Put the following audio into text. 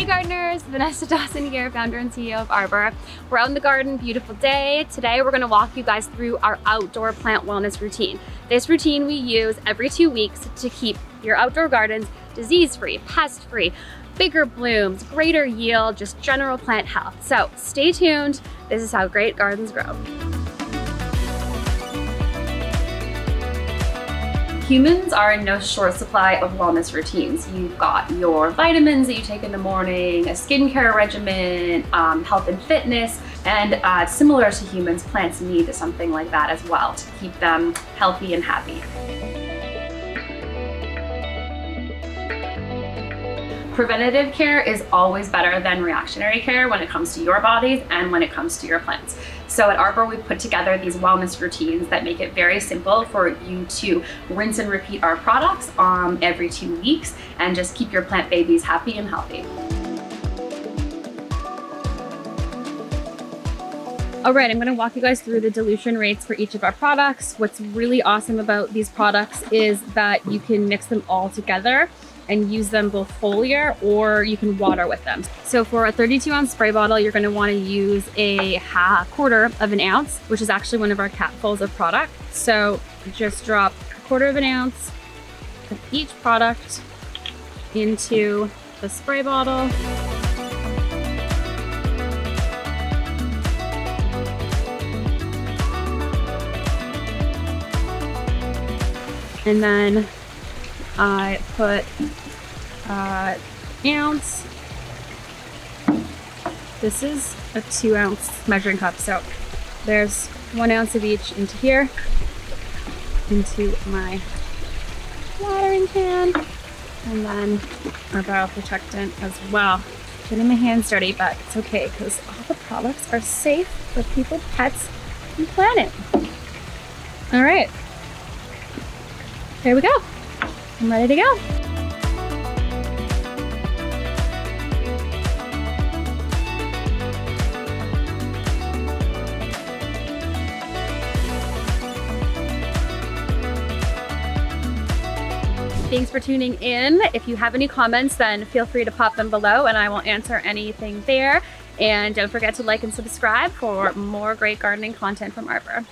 Hey gardeners, Vanessa Dawson here, founder and CEO of Arber. We're out in the garden, beautiful day. Today we're gonna walk you guys through our outdoor plant wellness routine. This routine we use every 2 weeks to keep your outdoor gardens disease-free, pest-free, bigger blooms, greater yield, just general plant health. So stay tuned, this is how great gardens grow. Humans are in no short supply of wellness routines. You've got your vitamins that you take in the morning, a skincare regimen, health and fitness, and similar to humans, plants need something like that as well to keep them healthy and happy. Preventative care is always better than reactionary care when it comes to your bodies and when it comes to your plants. So at Arber, we've put together these wellness routines that make it very simple for you to rinse and repeat our products every 2 weeks and just keep your plant babies happy and healthy. All right, I'm gonna walk you guys through the dilution rates for each of our products. What's really awesome about these products is that you can mix them all together and use them both foliar, or you can water with them. So for a 32-ounce spray bottle, you're gonna wanna use a quarter of an ounce, which is actually one of our capfuls of product. So just drop a quarter of an ounce of each product into the spray bottle. And then I put ounce. This is a 2-ounce measuring cup, so there's 1 ounce of each into here, into my watering can, and then our bio protectant as well. Getting my hands dirty, but it's okay because all the products are safe for people, pets, and planet. All right, here we go. I'm ready to go. Thanks for tuning in. If you have any comments, then feel free to pop them below and I will answer anything there. And don't forget to like and subscribe for more great gardening content from Arber.